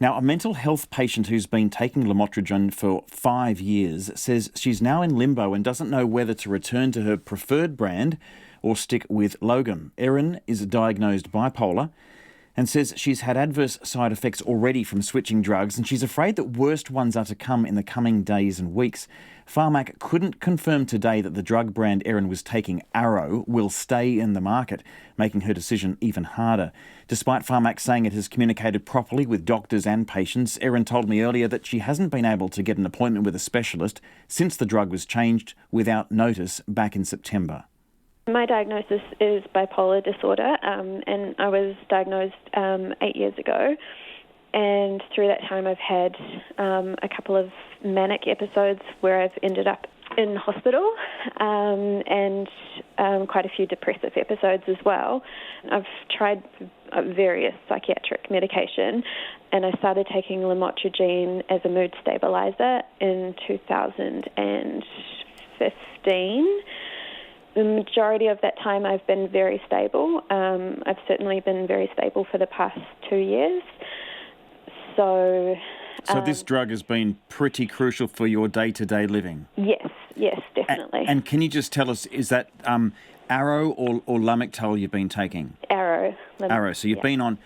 Now, a mental health patient who's been taking Lamotrigine for 5 years says she's now in limbo and doesn't know whether to return to her preferred brand or stick with Logem. Erin is diagnosed bipolar and says she's had adverse side effects already from switching drugs, and she's afraid that worst ones are to come in the coming days and weeks. Pharmac couldn't confirm today that the drug brand Erin was taking, Arrow, will stay in the market, making her decision even harder. Despite Pharmac saying it has communicated properly with doctors and patients, Erin told me earlier that she hasn't been able to get an appointment with a specialist since the drug was changed without notice back in September. My diagnosis is bipolar disorder, and I was diagnosed 8 years ago. And through that time, I've had a couple of manic episodes where I've ended up in hospital, and quite a few depressive episodes as well. I've tried various psychiatric medication, and I started taking Lamotrigine as a mood stabiliser in 2015. The majority of that time I've been very stable. I've certainly been very stable for the past 2 years. So this drug has been pretty crucial for your day-to-day living? Yes, definitely. And can you just tell us, is that Arrow or Lamictal you've been taking? Arrow. Arrow. So you've been on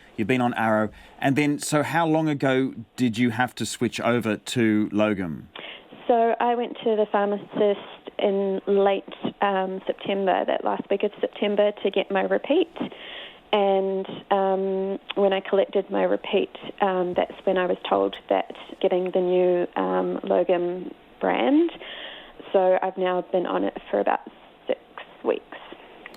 Arrow. And then, so how long ago did you have to switch over to Logem? So I went to the pharmacist in late September, that last week of September, to get my repeat. And when I collected my repeat, that's when I was told that getting the new Logem brand. So I've now been on it for about 6 weeks.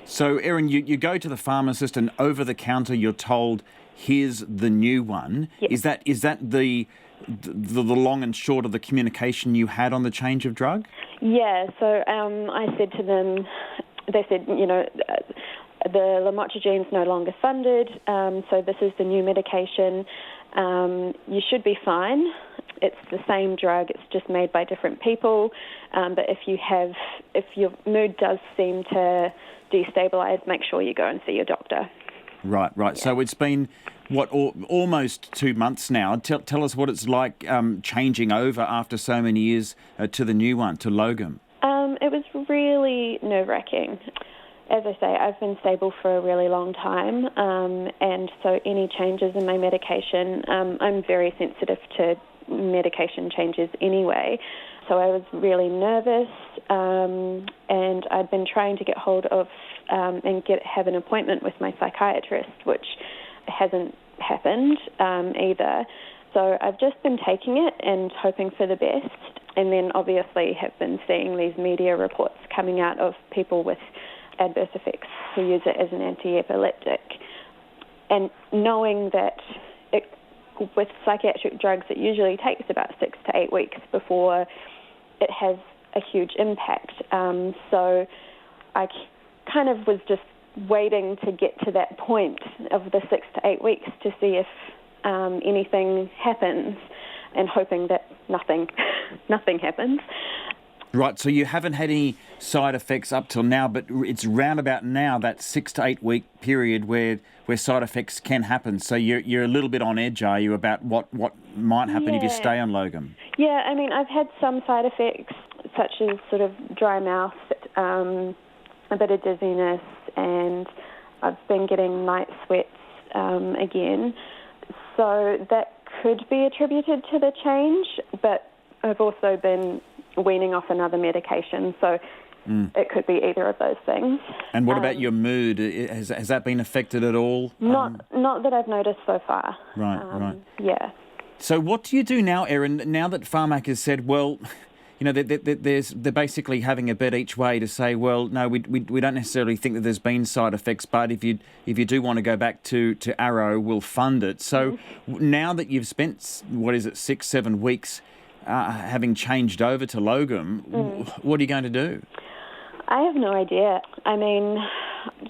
So, Erin, you go to the pharmacist and over the counter you're told, here's the new one. Yes. Is that the long and short of the communication you had on the change of drug? Yeah, so I said to them, they said, the Lamotrigine's no longer funded, so this is the new medication. You should be fine. It's the same drug, it's just made by different people. But if your mood does seem to destabilise, make sure you go and see your doctor. Right. Yeah. So it's been, almost 2 months now. Tell us what it's like changing over after so many years to the new one, to Logem. It was really nerve-wracking. As I say, I've been stable for a really long time, and so any changes in my medication, I'm very sensitive to medication changes anyway. So I was really nervous, and I'd been trying to get hold of and have an appointment with my psychiatrist, which hasn't happened either. So I've just been taking it and hoping for the best, and then obviously have been seeing these media reports coming out of people with adverse effects who use it as an anti-epileptic. And knowing that with psychiatric drugs, it usually takes about 6 to 8 weeks before it has a huge impact. So I kind of was just waiting to get to that point of the 6 to 8 weeks to see if anything happens, and hoping that nothing happens. Right, so you haven't had any side effects up till now, but it's round about now, that 6 to 8 week period where side effects can happen. So you're a little bit on edge, are you, about what might happen if you stay on Logem? Yeah, I mean, I've had some side effects, such as sort of dry mouth, a bit of dizziness, and I've been getting night sweats again. So that could be attributed to the change, but I've also been weaning off another medication, so it could be either of those things. And what about your mood? Has that been affected at all? Not that I've noticed so far. Right. Yeah. So what do you do now, Erin, now that Pharmac has said, well, they're basically having a bet each way to say, well, no, we don't necessarily think that there's been side effects, but if you do want to go back to Arrow, we'll fund it. So now that you've spent, 6-7 weeks having changed over to Logem, what are you going to do? I have no idea. I mean,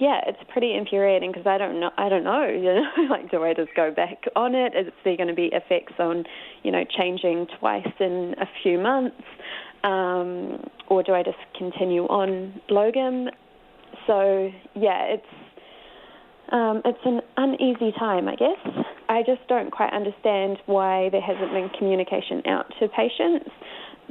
yeah, it's pretty infuriating because I don't know. Like, do I just go back on it? Is there going to be effects on, changing twice in a few months? Or do I just continue on Logem? So, yeah, it's an uneasy time, I guess. I I just don't quite understand why there hasn't been communication out to patients.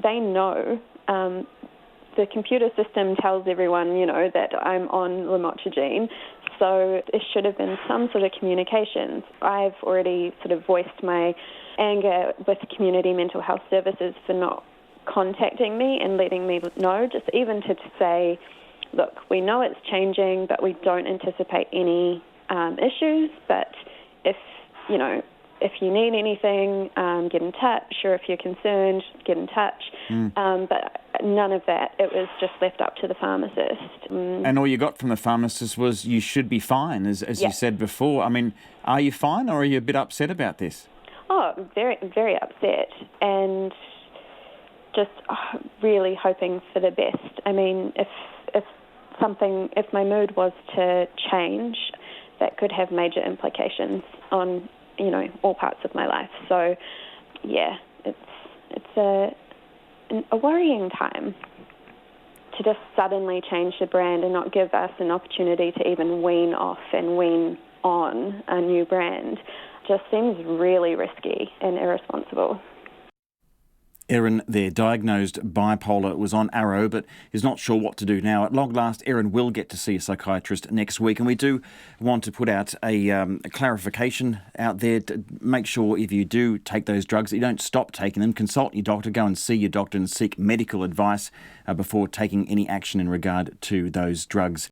They know. The computer system tells everyone, that I'm on Lamotrigine, so there should have been some sort of communication. I've already sort of voiced my anger with community mental health services for not contacting me and letting me know, just even to say, look, we know it's changing, but we don't anticipate any issues, but if you need anything, get in touch, or if you're concerned, get in touch. But none of that. It was just left up to the pharmacist. And all you got from the pharmacist was you should be fine, as you said before. I mean, are you fine, or are you a bit upset about this? Oh, very, very upset, and just really hoping for the best. I mean, if my mood was to change, that could have major implications on all parts of my life. So, yeah, it's a worrying time to just suddenly change the brand and not give us an opportunity to even wean off and wean on a new brand. Just seems really risky and irresponsible. Erin, there, diagnosed bipolar, was on Arrow, but is not sure what to do now. At long last, Erin will get to see a psychiatrist next week, and we do want to put out a clarification out there to make sure if you do take those drugs that you don't stop taking them. Consult your doctor, go and see your doctor and seek medical advice before taking any action in regard to those drugs.